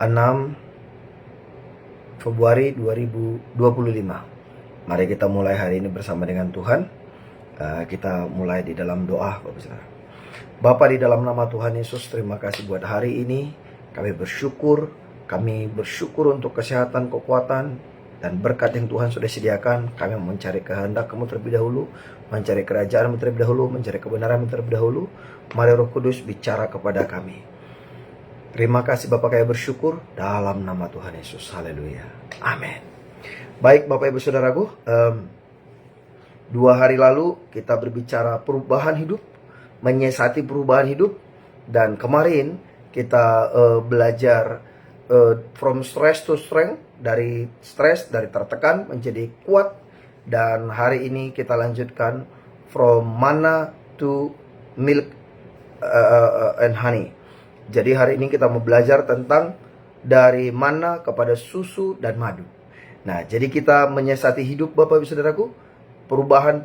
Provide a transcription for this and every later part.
6 Februari 2025. Mari kita mulai hari ini bersama dengan Tuhan. Kita mulai di dalam doa, Bapak Saudara. Bapa, di dalam nama Tuhan Yesus, terima kasih buat hari ini. Kami bersyukur untuk kesehatan, kekuatan, dan berkat yang Tuhan sudah sediakan. Kami mencari kehendak-Mu terlebih dahulu, mencari kerajaan-Mu terlebih dahulu, mencari kebenaran-Mu terlebih dahulu. Mari Roh Kudus bicara kepada kami. Terima kasih Bapak, kami bersyukur dalam nama Tuhan Yesus. Haleluya. Amin. Baik Bapak Ibu Saudaraku, 2 hari lalu kita berbicara perubahan hidup, menyiasati perubahan hidup. Dan kemarin kita belajar from stress to strength, dari stres, dari tertekan menjadi kuat. Dan hari ini kita lanjutkan from manna to milk and honey. Jadi hari ini kita mau belajar tentang dari mana kepada susu dan madu. Nah, jadi kita menyiasati hidup Bapak Ibu Saudaraku, perubahan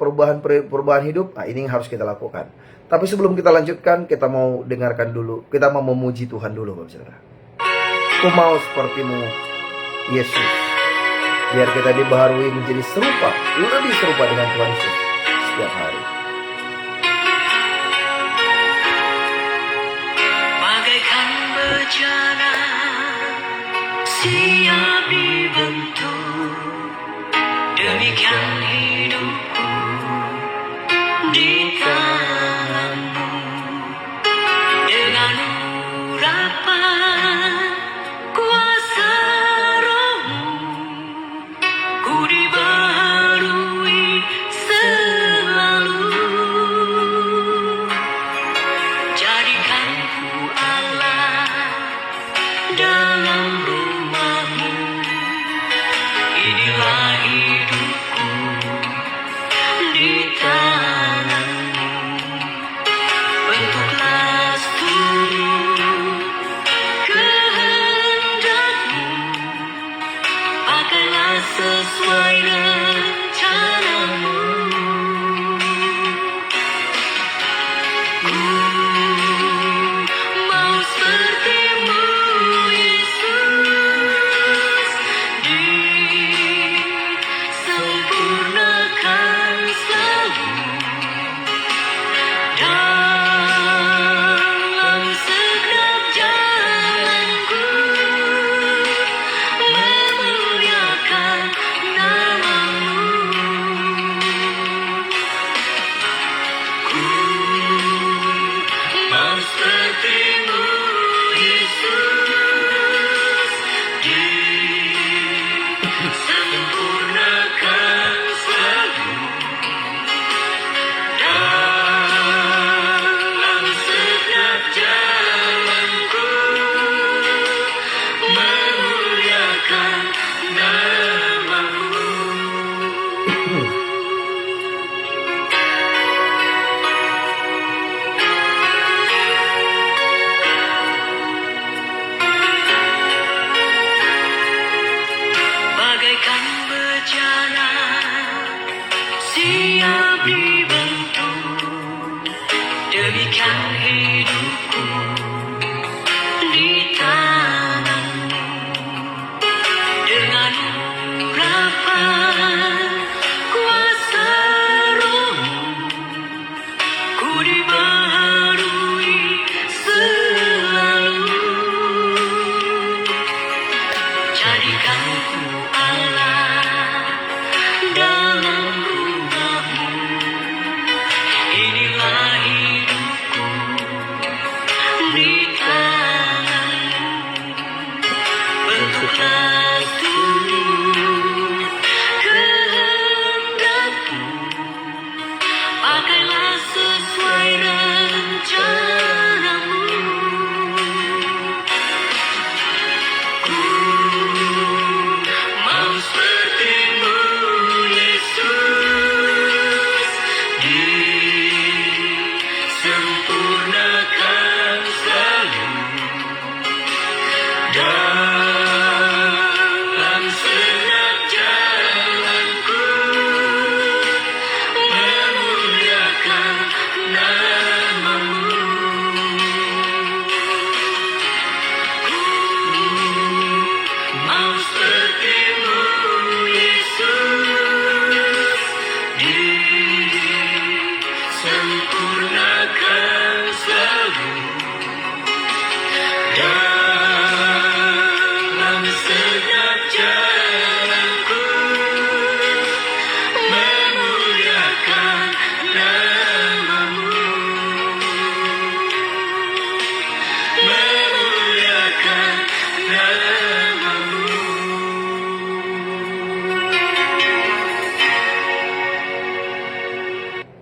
hidup. Nah, ini yang harus kita lakukan. Tapi sebelum kita lanjutkan, kita mau dengarkan dulu, kita mau memuji Tuhan dulu Bapak Saudara. Aku mau sepertimu Yesus, biar kita dibaharui menjadi serupa, lebih serupa dengan Tuhan Yesus setiap hari. Siap dibentuk, demikian hidupku di tangan-Mu. Dengan urapan kuasa Roh-Mu, ku dibaharui selalu. Jadikan ku Allah dalam rumah-Mu, inilah hidupku di tangan-Mu. Bentuklah seluruh kehendak-Mu, pakailah sesuai rencana-Mu. Mau seperti-Mu Yesus, disempurnakan selalu dalam segenap jalanku, memuliakan nama-Mu. Ku mau seperti-Mu Yesus, disempurnakan selalu dalam segenap jalanku, memuliakan nama-Mu. Bagaikan bejana siap dibentuk, demikian hidupku di tangan-Mu. Dengan urapan kuasa Roh-Mu, ku dibaharui selalu. Jadikan ku Allah dalam rumah-Mu, inilah hidupku di tangan-Mu. Bentuklah seluruh kehendak-Mu, pakailah sesuai rencana-Mu. Ku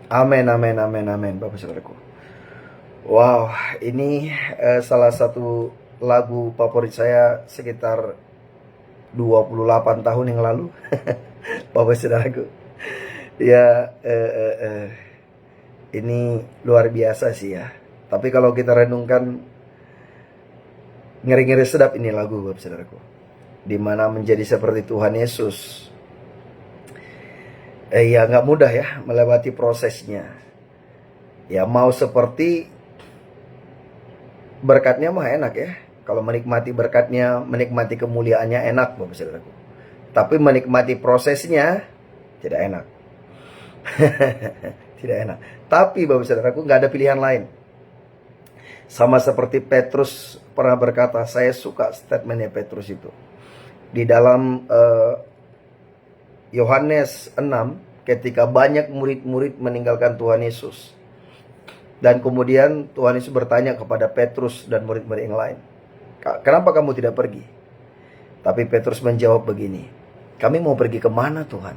Amin, amin, amin, amin, Bapak Saudaraku. Wow, ini salah satu lagu favorit saya sekitar 28 tahun yang lalu. Bapak Saudaraku. Ya, ini luar biasa sih ya. Tapi kalau kita renungkan, ngeri-ngeri sedap ini lagu, Bapak Saudaraku. Dimana menjadi seperti Tuhan Yesus. Ya nggak mudah ya melewati prosesnya. Ya mau seperti berkatnya mah enak ya. Kalau menikmati berkatnya, menikmati kemuliaannya enak, Bapak Saudaraku. Tapi menikmati prosesnya tidak enak. Tidak enak. Tapi Bapak Saudaraku nggak ada pilihan lain. Sama seperti Petrus pernah berkata, saya suka statementnya Petrus itu. Di dalam Yohanes 6, ketika banyak murid-murid meninggalkan Tuhan Yesus. Dan kemudian Tuhan Yesus bertanya kepada Petrus dan murid-murid yang lain, kenapa kamu tidak pergi? Tapi Petrus menjawab begini, kami mau pergi kemana Tuhan?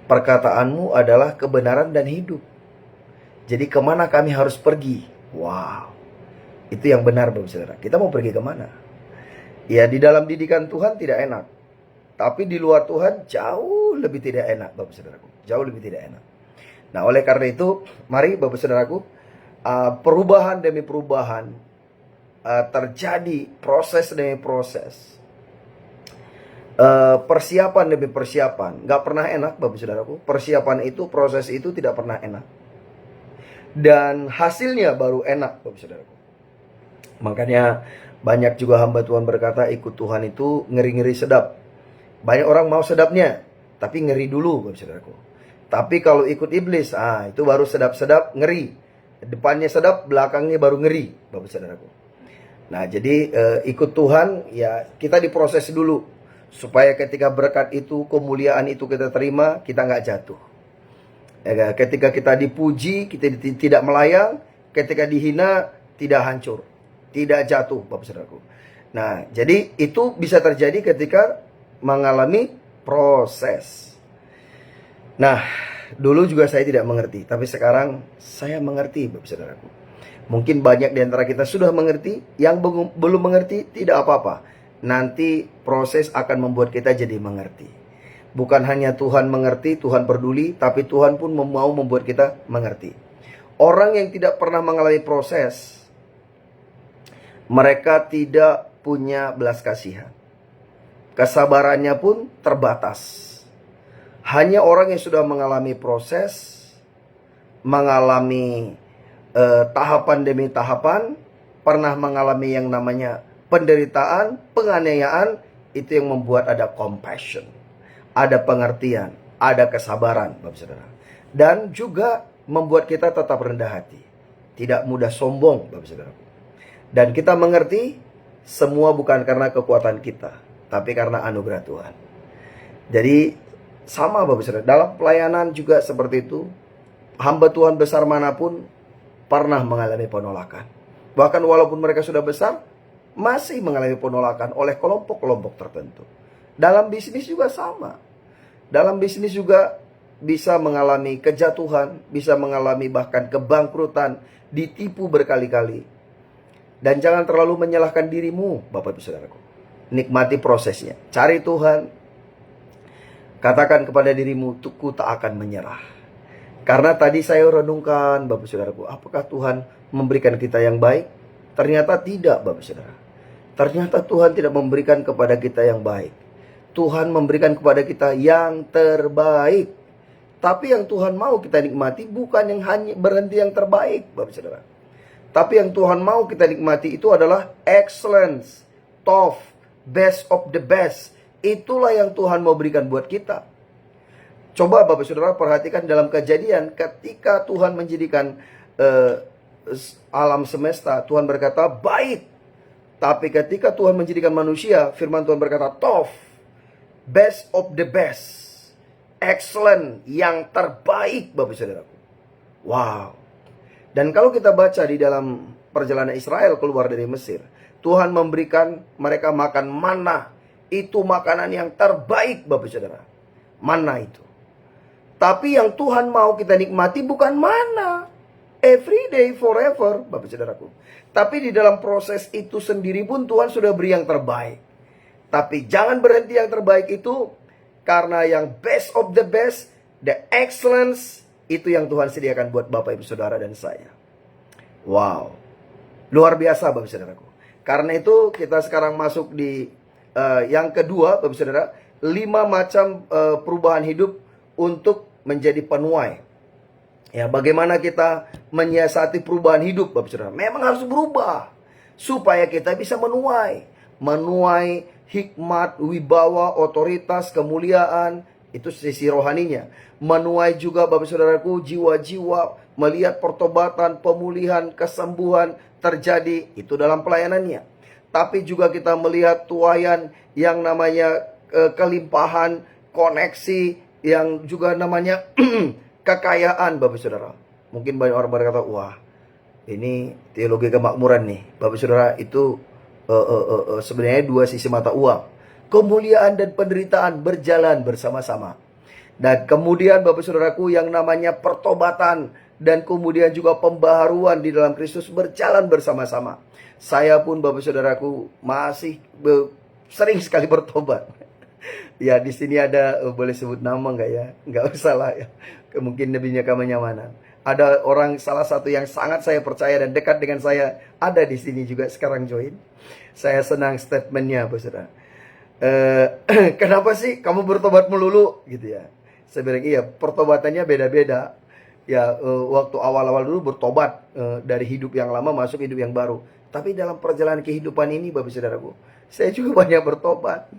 Perkataanmu adalah kebenaran dan hidup. Jadi kemana kami harus pergi? Wow, itu yang benar Bapak Saudara. Kita mau pergi kemana? Ya di dalam didikan Tuhan tidak enak. Tapi di luar Tuhan jauh lebih tidak enak Bapak Saudaraku. Jauh lebih tidak enak. Nah oleh karena itu, mari Bapak Saudaraku, perubahan demi perubahan terjadi, proses demi proses, persiapan demi persiapan. Gak pernah enak Bapak Saudaraku. Persiapan itu, proses itu tidak pernah enak. Dan hasilnya baru enak Bapak Saudaraku. Makanya banyak juga hamba Tuhan berkata ikut Tuhan itu ngeri-ngeri sedap. Banyak orang mau sedapnya, tapi ngeri dulu Bapak Saudaraku. Tapi kalau ikut iblis, itu baru sedap-sedap ngeri. Depannya sedap, belakangnya baru ngeri Bapak Saudaraku. Nah jadi ikut Tuhan ya kita diproses dulu. Supaya ketika berkat itu, kemuliaan itu kita terima, kita nggak jatuh. Ya, ketika kita dipuji, kita tidak melayang. Ketika dihina, tidak hancur. Tidak jatuh Bapak Saudaraku. Nah jadi itu bisa terjadi ketika mengalami proses. Nah, dulu juga saya tidak mengerti, tapi sekarang saya mengerti, Bapak Saudaraku. Mungkin banyak di antara kita sudah mengerti, yang belum mengerti tidak apa-apa. Nanti proses akan membuat kita jadi mengerti. Bukan hanya Tuhan mengerti, Tuhan peduli, tapi Tuhan pun mau membuat kita mengerti. Orang yang tidak pernah mengalami proses, mereka tidak punya belas kasihan. Kesabarannya pun terbatas. Hanya orang yang sudah mengalami proses, mengalami tahapan demi tahapan, pernah mengalami yang namanya penderitaan, penganiayaan, itu yang membuat ada compassion, ada pengertian, ada kesabaran, Bapak Saudara. Dan juga membuat kita tetap rendah hati, tidak mudah sombong, Bapak Saudara. Dan kita mengerti semua bukan karena kekuatan kita, tapi karena anugerah Tuhan. Jadi sama Bapak Saudara, dalam pelayanan juga seperti itu. Hamba Tuhan besar manapun pernah mengalami penolakan. Bahkan walaupun mereka sudah besar, masih mengalami penolakan oleh kelompok-kelompok tertentu. Dalam bisnis juga sama. Dalam bisnis juga bisa mengalami kejatuhan, bisa mengalami bahkan kebangkrutan, ditipu berkali-kali. Dan jangan terlalu menyalahkan dirimu, Bapak Ibu Saudaraku. Nikmati prosesnya. Cari Tuhan. Katakan kepada dirimu, ku tak akan menyerah. Karena tadi saya renungkan, Bapak Saudaraku, apakah Tuhan memberikan kita yang baik? Ternyata tidak, Bapak Saudara. Ternyata Tuhan tidak memberikan kepada kita yang baik. Tuhan memberikan kepada kita yang terbaik. Tapi yang Tuhan mau kita nikmati bukan yang hanya berhenti yang terbaik, Bapak Saudara. Tapi yang Tuhan mau kita nikmati itu adalah excellence, top, best of the best. Itulah yang Tuhan mau berikan buat kita. Coba Bapak Saudara perhatikan dalam Kejadian, ketika Tuhan menjadikan alam semesta, Tuhan berkata baik. Tapi ketika Tuhan menjadikan manusia, firman Tuhan berkata top, best of the best, excellent, yang terbaik, Bapak Saudaraku. Wow. Dan kalau kita baca di dalam perjalanan Israel keluar dari Mesir, Tuhan memberikan mereka makan manna. Itu makanan yang terbaik, Bapak Saudara. Manna itu. Tapi yang Tuhan mau kita nikmati bukan mana every day forever, Bapak Saudaraku. Tapi di dalam proses itu sendiri pun Tuhan sudah beri yang terbaik. Tapi jangan berhenti yang terbaik itu, karena yang best of the best, the excellence, itu yang Tuhan sediakan buat Bapak Ibu Saudara dan saya. Wow, luar biasa Bapak Saudaraku. Karena itu kita sekarang masuk di yang kedua, Bapak Saudara, 5 macam perubahan hidup untuk menjadi penuai. Ya, bagaimana kita menyiasati perubahan hidup, Bapak Saudara? Memang harus berubah supaya kita bisa menuai hikmat, wibawa, otoritas, kemuliaan. Itu sisi rohaninya. Menuai juga, Bapak Saudaraku, jiwa-jiwa, melihat pertobatan, pemulihan, kesembuhan terjadi. Itu dalam pelayanannya. Tapi juga kita melihat tuaian yang namanya kelimpahan, koneksi, yang juga namanya kekayaan, Bapak Saudara. Mungkin banyak orang berkata, wah, ini teologi kemakmuran nih. Bapak Saudara, itu sebenarnya dua sisi mata uang. Kemuliaan dan penderitaan berjalan bersama-sama. Dan kemudian Bapak Saudaraku, yang namanya pertobatan dan kemudian juga pembaharuan di dalam Kristus berjalan bersama-sama. Saya pun Bapak Saudaraku masih sering sekali bertobat. Ya, di sini ada, boleh sebut nama nggak ya? Nggak usah lah ya. Mungkin lebihnya kenyamanan. Ada orang, salah satu yang sangat saya percaya dan dekat dengan saya, ada di sini juga sekarang join. Saya senang statementnya, Bapak Saudara. Kenapa sih kamu bertobat melulu? Gitu ya. Saya bilang, iya, pertobatannya beda-beda. Ya, waktu awal-awal dulu bertobat dari hidup yang lama masuk hidup yang baru. Tapi dalam perjalanan kehidupan ini, Bapak Saudaraku, saya juga banyak bertobat.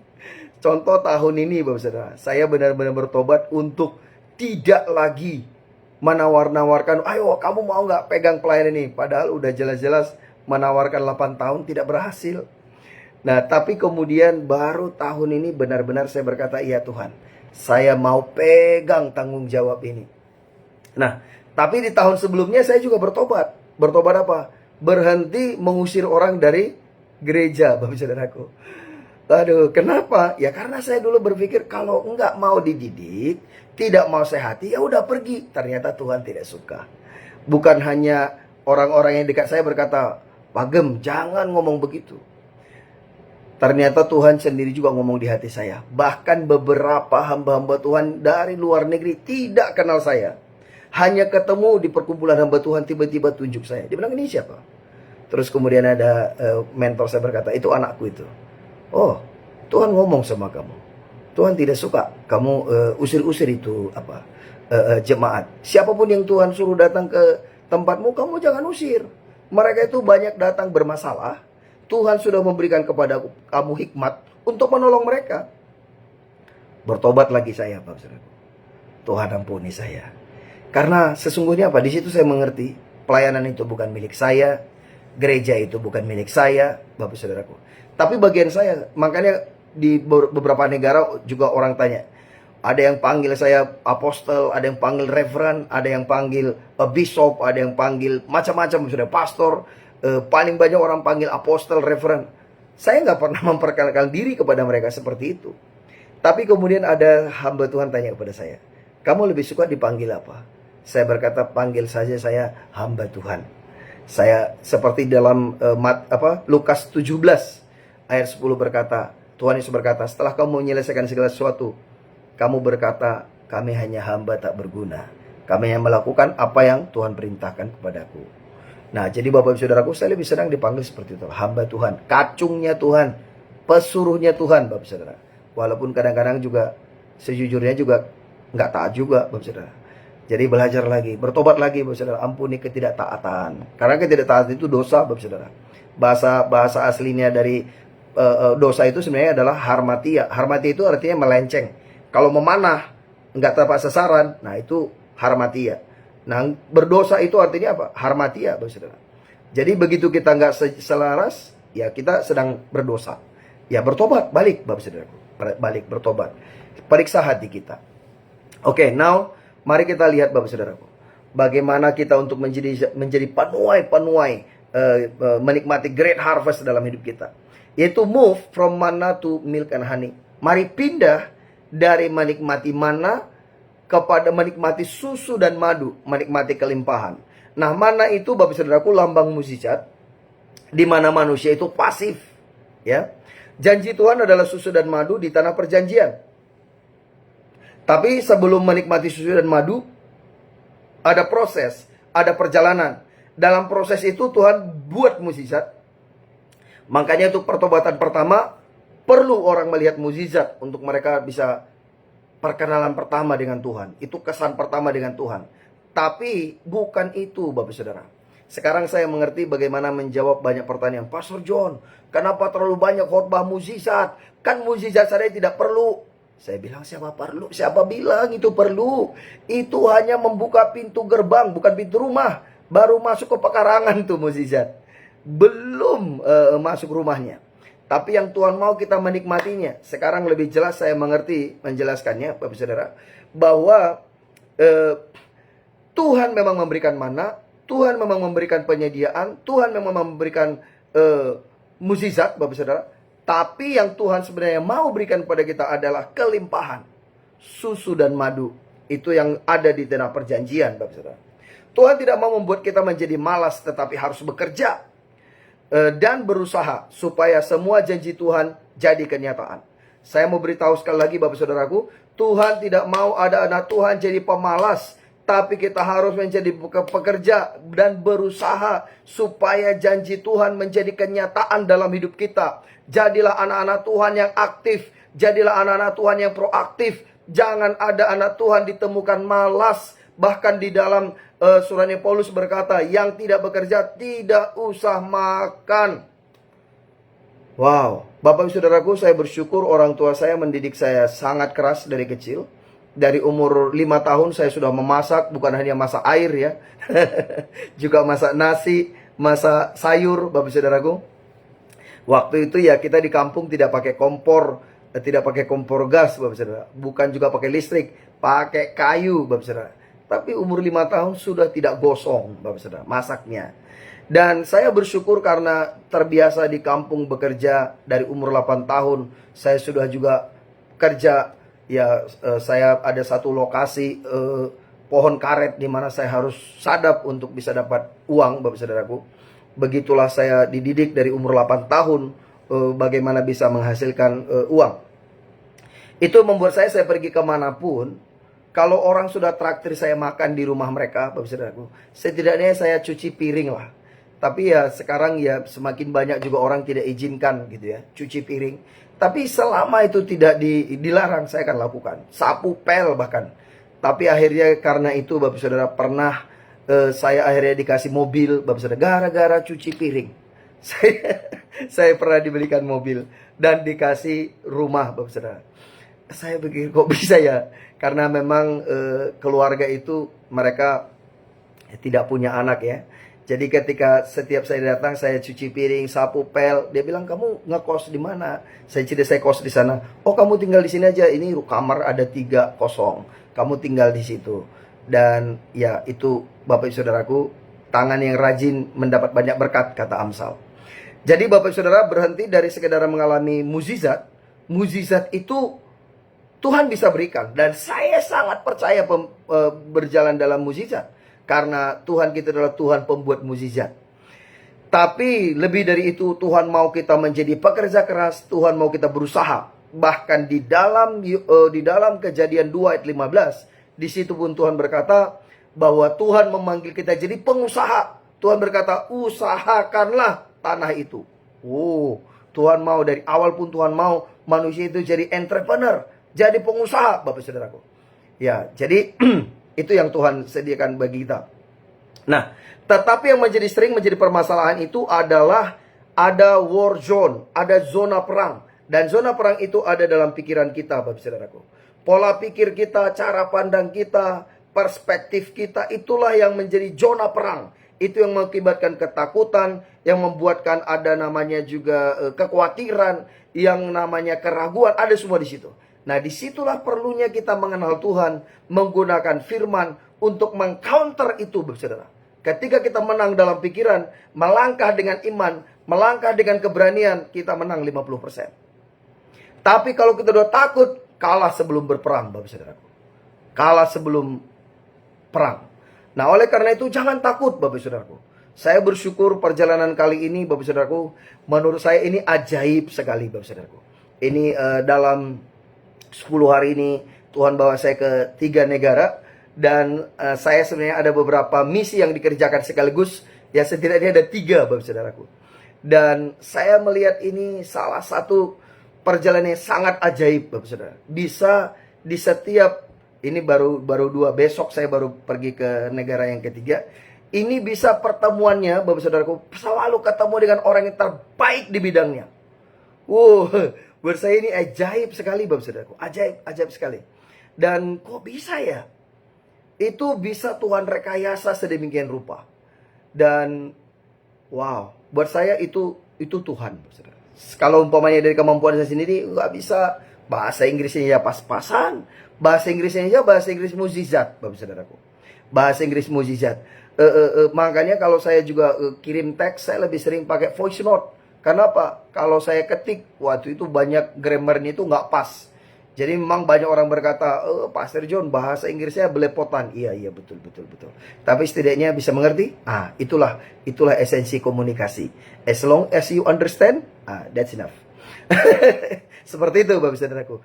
Contoh tahun ini, Bapak Saudara, saya benar-benar bertobat untuk tidak lagi menawar-nawarkan, ayo kamu mau nggak pegang pelayanan ini. Padahal udah jelas-jelas menawarkan 8 tahun tidak berhasil. Nah, tapi kemudian baru tahun ini benar-benar saya berkata, iya Tuhan, saya mau pegang tanggung jawab ini. Nah, tapi di tahun sebelumnya saya juga bertobat. Bertobat apa? Berhenti mengusir orang dari gereja, Bapak Saudaraku. Aduh, kenapa? Ya karena saya dulu berpikir kalau enggak mau dididik, tidak mau sehati, ya udah pergi. Ternyata Tuhan tidak suka. Bukan hanya orang-orang yang dekat saya berkata, Pak Gem, jangan ngomong begitu. Ternyata Tuhan sendiri juga ngomong di hati saya. Bahkan beberapa hamba-hamba Tuhan dari luar negeri tidak kenal saya. Hanya ketemu di perkumpulan hamba Tuhan, tiba-tiba tunjuk saya. Dia bilang, ini siapa? Terus kemudian ada mentor saya berkata, itu anakku itu. Oh, Tuhan ngomong sama kamu. Tuhan tidak suka kamu usir-usir itu jemaat. Siapapun yang Tuhan suruh datang ke tempatmu, kamu jangan usir. Mereka itu banyak datang bermasalah. Tuhan sudah memberikan kepada kamu hikmat untuk menolong mereka. Bertobat lagi saya, Bapak Saudara. Tuhan ampuni saya. Karena sesungguhnya apa? Di situ saya mengerti pelayanan itu bukan milik saya, gereja itu bukan milik saya, Bapak Saudaraku. Tapi bagian saya, makanya di beberapa negara juga orang tanya. Ada yang panggil saya apostel, ada yang panggil reverend, ada yang panggil bishop, ada yang panggil macam-macam, sudah pastor. Paling banyak orang panggil apostel, reverend. Saya nggak pernah memperkenalkan diri kepada mereka seperti itu. Tapi kemudian ada hamba Tuhan tanya kepada saya, kamu lebih suka dipanggil apa? Saya berkata, panggil saja saya hamba Tuhan. Saya seperti dalam Lukas 17 ayat 10 berkata, Tuhan Yesus berkata, setelah kamu menyelesaikan segala sesuatu, kamu berkata, kami hanya hamba tak berguna. Kami hanya melakukan apa yang Tuhan perintahkan kepadaku. Nah, jadi Bapak Ibu Saudaraku, saya lebih senang dipanggil seperti itu. Hamba Tuhan, kacungnya Tuhan, pesuruhnya Tuhan, Bapak Saudara. Walaupun kadang-kadang juga, sejujurnya juga nggak taat juga, Bapak Saudara. Jadi belajar lagi, bertobat lagi, Bapak Saudara. Ampuni ketidaktaatan. Karena ketidaktaatan itu dosa, Bapak Saudara. Bahasa aslinya dari dosa itu sebenarnya adalah harmatia. Harmatia itu artinya melenceng. Kalau memanah, nggak tepat sasaran, nah itu harmatia. Nah, berdosa itu artinya apa? Harmatia, Bapak Saudara. Jadi begitu kita nggak selaras, ya kita sedang berdosa. Ya bertobat, balik, Bapak Saudara. Balik, bertobat. Periksa hati kita. Oke, now mari kita lihat, Bapak Saudaraku, bagaimana kita untuk menjadi penuai menikmati great harvest dalam hidup kita. Yaitu move from manna to milk and honey. Mari pindah dari menikmati manna kepada menikmati susu dan madu, menikmati kelimpahan. Nah, mana itu Bapak Saudaraku lambang mukjizat, di mana manusia itu pasif, ya. Janji Tuhan adalah susu dan madu di tanah perjanjian. Tapi sebelum menikmati susu dan madu, ada proses, ada perjalanan. Dalam proses itu Tuhan buat mukjizat. Makanya untuk pertobatan pertama perlu orang melihat mukjizat untuk mereka bisa perkenalan pertama dengan Tuhan. Itu kesan pertama dengan Tuhan. Tapi bukan itu Bapak Saudara. Sekarang saya mengerti bagaimana menjawab banyak pertanyaan. Pastor John, kenapa terlalu banyak khotbah mukjizat? Kan mukjizat saya tidak perlu. Saya bilang siapa perlu? Siapa bilang itu perlu? Itu hanya membuka pintu gerbang, bukan pintu rumah. Baru masuk ke pekarangan tuh mukjizat. Belum masuk rumahnya. Tapi yang Tuhan mau kita menikmatinya. Sekarang lebih jelas saya mengerti menjelaskannya Bapak Saudara. Bahwa Tuhan memang memberikan mana. Tuhan memang memberikan penyediaan. Tuhan memang memberikan mukjizat Bapak Saudara. Tapi yang Tuhan sebenarnya mau berikan kepada kita adalah kelimpahan. Susu dan madu. Itu yang ada di tanah perjanjian Bapak Saudara. Tuhan tidak mau membuat kita menjadi malas, tetapi harus bekerja dan berusaha supaya semua janji Tuhan jadi kenyataan. Saya mau beritahu sekali lagi Bapak Saudaraku, Tuhan tidak mau ada anak Tuhan jadi pemalas, tapi kita harus menjadi pekerja dan berusaha supaya janji Tuhan menjadi kenyataan dalam hidup kita. Jadilah anak-anak Tuhan yang aktif, jadilah anak-anak Tuhan yang proaktif. Jangan ada anak Tuhan ditemukan malas. Bahkan di dalam suratnya Paulus berkata, yang tidak bekerja tidak usah makan. Wow, Bapak Saudaraku, saya bersyukur orang tua saya mendidik saya sangat keras dari kecil. Dari umur 5 tahun saya sudah memasak, bukan hanya masak air ya. Juga masak nasi, masak sayur Bapak Saudaraku. Waktu itu ya kita di kampung tidak pakai kompor, tidak pakai kompor gas Bapak Saudara. Bukan juga pakai listrik, pakai kayu Bapak Saudara. Tapi umur 5 tahun sudah tidak gosong Bapak Saudara masaknya. Dan saya bersyukur karena terbiasa di kampung bekerja dari umur 8 tahun. Saya sudah juga kerja, ya saya ada satu lokasi pohon karet di mana saya harus sadap untuk bisa dapat uang Bapak Saudaraku. Begitulah saya dididik dari umur 8 tahun bagaimana bisa menghasilkan uang. Itu membuat saya pergi kemanapun. Kalau orang sudah traktir saya makan di rumah mereka, Bapak Saudaraku, setidaknya saya cuci piring lah. Tapi ya sekarang ya semakin banyak juga orang tidak izinkan gitu ya, cuci piring. Tapi selama itu tidak dilarang, saya akan lakukan. Sapu pel bahkan. Tapi akhirnya karena itu Bapak Saudara pernah saya akhirnya dikasih mobil Bapak Saudara gara-gara cuci piring. Saya pernah dibelikan mobil dan dikasih rumah Bapak Saudara. Saya pikir kok bisa ya? Karena memang keluarga itu mereka tidak punya anak ya. Jadi ketika setiap saya datang saya cuci piring, sapu pel, dia bilang kamu ngekos di mana? Saya cerita saya kos di sana. Oh kamu tinggal di sini aja. Ini kamar ada 3 kosong. Kamu tinggal di situ. Dan ya itu Bapak Saudaraku, tangan yang rajin mendapat banyak berkat kata Amsal. Jadi Bapak Saudara berhenti dari sekedar mengalami mukjizat. Mukjizat itu Tuhan bisa berikan. Dan saya sangat percaya berjalan dalam mukjizat. Karena Tuhan kita adalah Tuhan pembuat mukjizat. Tapi lebih dari itu Tuhan mau kita menjadi pekerja keras. Tuhan mau kita berusaha. Bahkan di dalam Kejadian 2 ayat 15. Di situ pun Tuhan berkata bahwa Tuhan memanggil kita jadi pengusaha. Tuhan berkata usahakanlah tanah itu. Oh, Tuhan mau dari awal pun Tuhan mau manusia itu jadi entrepreneur. Jadi pengusaha Bapak Saudaraku. Ya, jadi itu yang Tuhan sediakan bagi kita. Nah, tetapi yang sering menjadi permasalahan itu adalah ada war zone, ada zona perang. Dan zona perang itu ada dalam pikiran kita Bapak Saudaraku. Pola pikir kita, cara pandang kita, perspektif kita, itulah yang menjadi zona perang. Itu yang mengakibatkan ketakutan, yang membuatkan ada namanya juga kekhawatiran, yang namanya keraguan, ada semua di situ. Nah disitulah perlunya kita mengenal Tuhan, menggunakan firman untuk mengcounter itu Bapak Saudara. Ketika kita menang dalam pikiran, melangkah dengan iman, melangkah dengan keberanian, kita menang 50%. Tapi kalau kita udah takut, kalah sebelum berperang Bapak Saudara. kalah sebelum perang. Nah, oleh karena itu jangan takut Bapak Saudaraku. Saya bersyukur perjalanan kali ini Bapak Saudaraku, menurut saya ini ajaib sekali Bapak Saudaraku. Ini dalam 10 hari ini Tuhan bawa saya ke 3 negara. Dan saya sebenarnya ada beberapa misi yang dikerjakan sekaligus. Ya setidaknya ada 3 Bapak Saudaraku. Dan saya melihat ini salah satu perjalanan yang sangat ajaib Bapak Saudara. Bisa di setiap, ini baru 2, besok saya baru pergi ke negara yang ketiga. Ini bisa pertemuannya Bapak Saudaraku selalu ketemu dengan orang yang terbaik di bidangnya. Wow, buat saya ini ajaib sekali Bapak Saudaraku. Ajaib sekali. Dan kok bisa ya? Itu bisa Tuhan rekayasa sedemikian rupa. Dan wow, buat saya itu Tuhan. Kalau umpamanya dari kemampuan saya sendiri nggak bisa. Bahasa Inggrisnya ya pas-pasan. Bahasa Inggrisnya ya bahasa Inggris mukjizat, Bapak Saudaraku. Bahasa Inggris mukjizat. Makanya kalau saya juga kirim teks, saya lebih sering pakai voice note. Karena apa? Kalau saya ketik, waktu itu banyak grammarnya itu nggak pas. Jadi memang banyak orang berkata, Pastor John bahasa Inggrisnya belepotan. Iya betul. Tapi setidaknya bisa mengerti. Itulah esensi komunikasi. As long as you understand, that's enough. Seperti itu Bapak Saudaraku.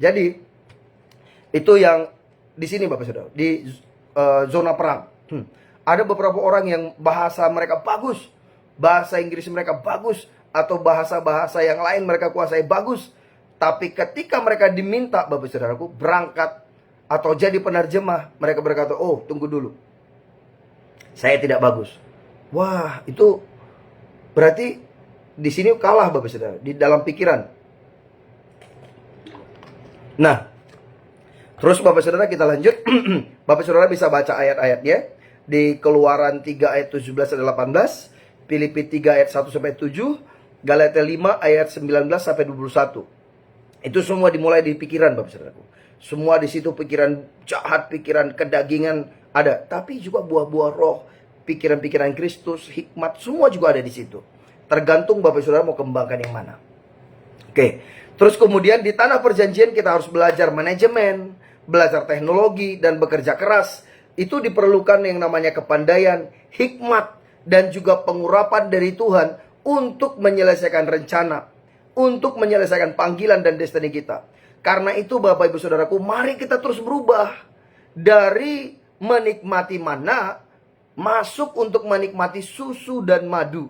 Jadi itu yang di sini Bapak Saudara, di zona perang. Ada beberapa orang yang bahasa mereka bagus, bahasa Inggris mereka bagus, atau bahasa-bahasa yang lain mereka kuasai bagus. Tapi ketika mereka diminta Bapak Saudaraku berangkat atau jadi penerjemah, mereka berkata, oh tunggu dulu, saya tidak bagus. Wah, itu berarti di sini kalah Bapak Saudara, di dalam pikiran. Nah, terus Bapak Saudara kita lanjut. Bapak Saudara bisa baca ayat-ayatnya di Keluaran 3 ayat 17 dan 18, Filipi 3 ayat 1 sampai 7, Galatia 5 ayat 19 sampai 21. Itu semua dimulai di pikiran Bapak Saudaraku. Semua di situ pikiran jahat, pikiran kedagingan ada, tapi juga buah-buah roh, pikiran-pikiran Kristus, hikmat, semua juga ada di situ. Tergantung Bapak Saudara mau kembangkan yang mana. Oke. Terus kemudian di tanah perjanjian kita harus belajar manajemen, belajar teknologi, dan bekerja keras. Itu diperlukan yang namanya kepandaian, hikmat, dan juga pengurapan dari Tuhan untuk menyelesaikan rencana, untuk menyelesaikan panggilan dan destiny kita. Karena itu Bapak Ibu Saudaraku, mari kita terus berubah. Dari menikmati mana, masuk untuk menikmati susu dan madu.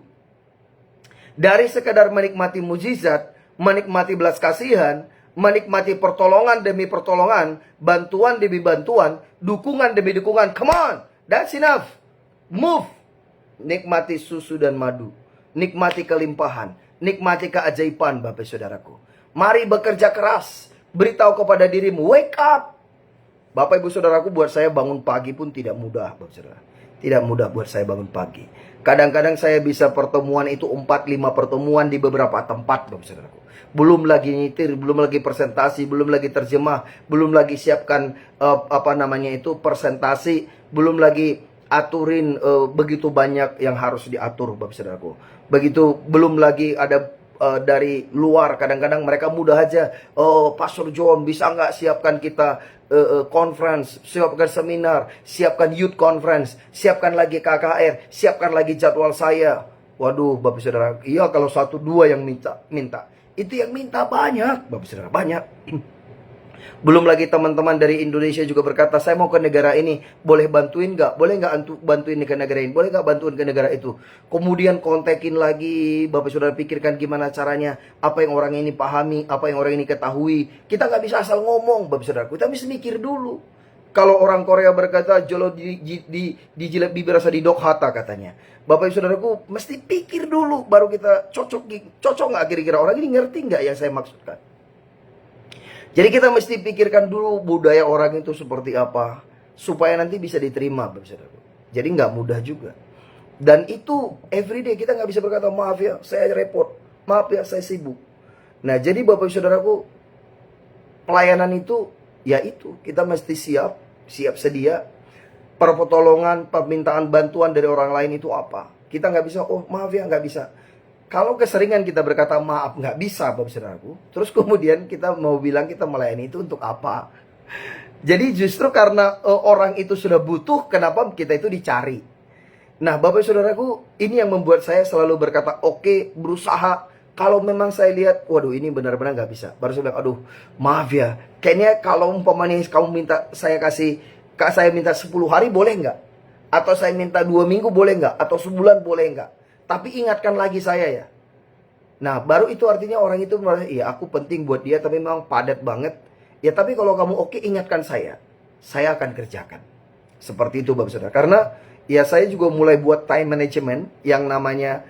Dari sekadar menikmati mujizat, menikmati belas kasihan, menikmati pertolongan demi pertolongan, bantuan demi bantuan, dukungan demi dukungan. Come on, that's enough. Move. Nikmati susu dan madu. Nikmati kelimpahan. Nikmati keajaiban Bapak Saudaraku. Mari bekerja keras. Beritahu kepada dirimu, wake up. Bapak Ibu Saudaraku, buat saya bangun pagi pun tidak mudah Bapak Saudara. Tidak mudah buat saya bangun pagi. Kadang-kadang saya bisa pertemuan itu 4-5 pertemuan di beberapa tempat Bapak Saudaraku. Belum lagi nyitir, belum lagi presentasi, belum lagi terjemah, belum lagi siapkan presentasi, belum lagi aturin begitu banyak yang harus diatur Bapak Saudaraku. Begitu belum lagi ada dari luar, kadang-kadang mereka mudah aja, Pastor John bisa nggak siapkan kita conference, siapkan seminar, siapkan youth conference, siapkan lagi KKR, siapkan lagi jadwal saya. Waduh Bapak Saudara, iya kalau 1-2 yang minta. Itu yang minta banyak Bapak Saudara, banyak. Belum lagi teman-teman dari Indonesia juga berkata, saya mau ke negara ini, boleh bantuin nggak? Boleh nggak bantuin ke negara ini? Boleh nggak bantuin ke negara itu? Kemudian kontekin lagi, Bapak Saudara pikirkan gimana caranya, apa yang orang ini pahami, apa yang orang ini ketahui. Kita nggak bisa asal ngomong, Bapak Saudara. Kita mesti mikir dulu. Kalau orang Korea berkata, jolo di jilat bibir rasa didok hata katanya. Bapak Saudaraku mesti pikir dulu, baru kita cocok nggak kira-kira orang ini ngerti nggak yang saya maksudkan. Jadi kita mesti pikirkan dulu budaya orang itu seperti apa, supaya nanti bisa diterima Bapak Saudaraku. Jadi nggak mudah juga. Dan itu everyday kita nggak bisa berkata, maaf ya saya repot, maaf ya saya sibuk. Nah jadi Bapak Saudaraku, pelayanan itu ya itu, kita mesti siap sedia. Pertolongan, permintaan bantuan dari orang lain itu apa. Kita nggak bisa, oh maaf ya nggak bisa. Kalau keseringan kita berkata maaf nggak bisa Bapak Saudaraku, terus kemudian kita mau bilang kita melayani itu untuk apa? Jadi justru karena orang itu sudah butuh, kenapa kita itu dicari. Nah, Bapak Saudaraku, ini yang membuat saya selalu berkata, oke, berusaha. Kalau memang saya lihat, waduh ini benar-benar nggak bisa. Baru saya bilang, aduh maaf ya. Kayaknya kalau umpamanya kamu minta saya kasih, saya minta 10 hari boleh nggak? Atau saya minta 2 minggu boleh nggak? Atau sebulan boleh nggak? Tapi ingatkan lagi saya ya. Nah, baru itu artinya orang itu merasa, iya aku penting buat dia, tapi memang padat banget. Ya tapi kalau kamu oke, ingatkan saya akan kerjakan. Seperti itu Bapak Saudara. Karena ya saya juga mulai buat time management yang namanya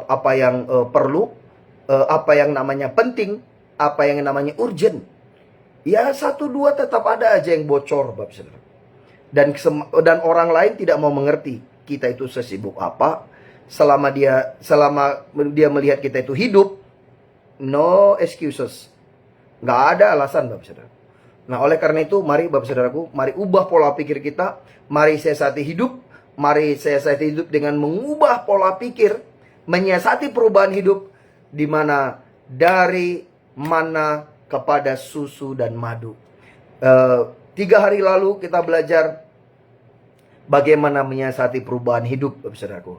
apa yang perlu, apa yang namanya penting, apa yang namanya urgent. Ya 1-2 tetap ada aja yang bocor Bapak Saudara. Dan orang lain tidak mau mengerti kita itu sesibuk apa. Selama dia melihat kita itu hidup, no excuses. Nggak ada alasan Bapak Saudara. Nah oleh karena itu mari Bapak Saudaraku, mari ubah pola pikir kita. Mari siasati hidup. Mari siasati hidup dengan mengubah pola pikir. Menyiasati perubahan hidup. Dimana dari mana kepada susu dan madu. 3 hari lalu kita belajar bagaimana menyiasati perubahan hidup Bapak Saudaraku.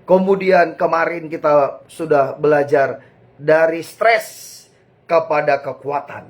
Kemudian kemarin kita sudah belajar dari stres kepada kekuatan,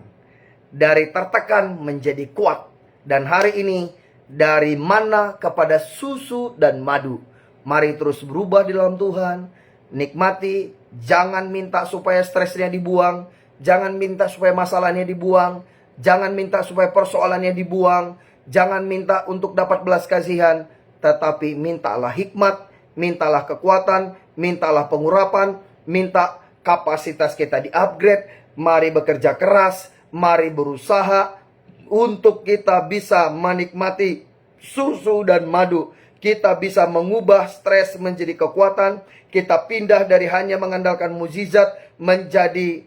dari tertekan menjadi kuat, dan hari ini dari mana kepada susu dan madu. Mari terus berubah di dalam Tuhan, nikmati, jangan minta supaya stresnya dibuang, jangan minta supaya masalahnya dibuang, jangan minta supaya persoalannya dibuang, jangan minta untuk dapat belas kasihan, tetapi mintalah hikmat, mintalah kekuatan, mintalah pengurapan, minta kapasitas kita di-upgrade. Mari bekerja keras, mari berusaha untuk kita bisa menikmati susu dan madu. Kita bisa mengubah stres menjadi kekuatan. Kita pindah dari hanya mengandalkan mukjizat menjadi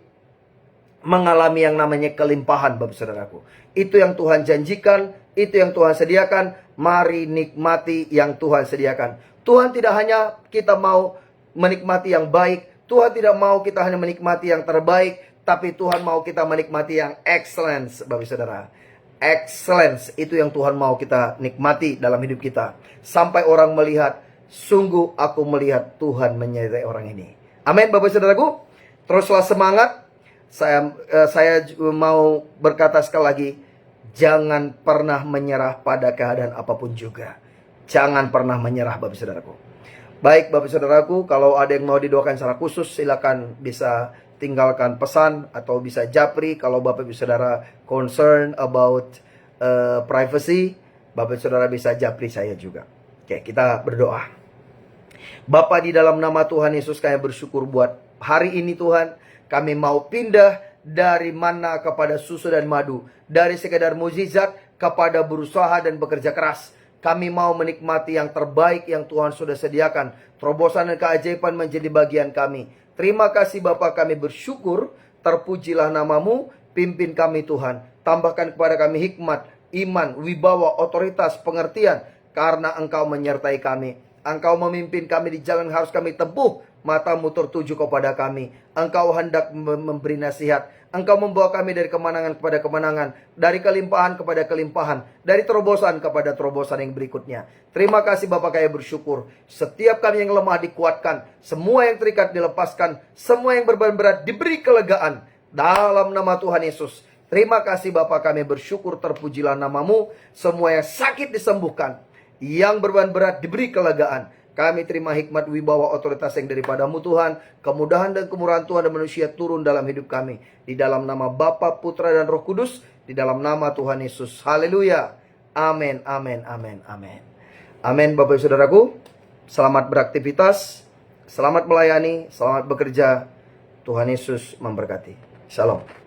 mengalami yang namanya kelimpahan Bapak Saudaraku. Itu yang Tuhan janjikan, itu yang Tuhan sediakan. Mari nikmati yang Tuhan sediakan. Tuhan tidak hanya kita mau menikmati yang baik, Tuhan tidak mau kita hanya menikmati yang terbaik, tapi Tuhan mau kita menikmati yang excellence Bapak Saudara. Excellence itu yang Tuhan mau kita nikmati dalam hidup kita. Sampai orang melihat, sungguh aku melihat Tuhan menyertai orang ini. Amin Bapak Saudaraku. Teruslah semangat. Saya mau berkata sekali lagi, jangan pernah menyerah pada keadaan apapun juga. Jangan pernah menyerah Bapak Saudaraku. Baik Bapak Saudaraku, kalau ada yang mau didoakan secara khusus, silakan bisa tinggalkan pesan atau bisa japri. Kalau Bapak Saudara concern about privacy, Bapak Saudara bisa japri saya juga. Oke, kita berdoa. Bapa di dalam nama Tuhan Yesus, kami bersyukur buat hari ini Tuhan. Kami mau pindah dari mana kepada susu dan madu, dari sekedar mukjizat kepada berusaha dan bekerja keras. Kami mau menikmati yang terbaik yang Tuhan sudah sediakan. Terobosan dan keajaiban menjadi bagian kami. Terima kasih Bapa, kami bersyukur. Terpujilah namamu. Pimpin kami Tuhan. Tambahkan kepada kami hikmat, iman, wibawa, otoritas, pengertian. Karena Engkau menyertai kami. Engkau memimpin kami di jalan yang harus kami tempuh. Matamu tertuju kepada kami. Engkau hendak memberi nasihat. Engkau membawa kami dari kemenangan kepada kemenangan, dari kelimpahan kepada kelimpahan, dari terobosan kepada terobosan yang berikutnya. Terima kasih Bapak, kami bersyukur. Setiap kami yang lemah dikuatkan, semua yang terikat dilepaskan, semua yang beban berat diberi kelegaan. Dalam nama Tuhan Yesus. Terima kasih Bapak, kami bersyukur, terpujilah namamu. Semua yang sakit disembuhkan, yang beban berat diberi kelegaan. Kami terima hikmat, wibawa, otoritas yang daripadamu Tuhan. Kemudahan dan kemurahan Tuhan dan manusia turun dalam hidup kami. Di dalam nama Bapa, Putra, dan Roh Kudus. Di dalam nama Tuhan Yesus. Haleluya. Amin, amin, amin, amin. Amin Bapak Saudaraku. Selamat beraktivitas. Selamat melayani. Selamat bekerja. Tuhan Yesus memberkati. Shalom.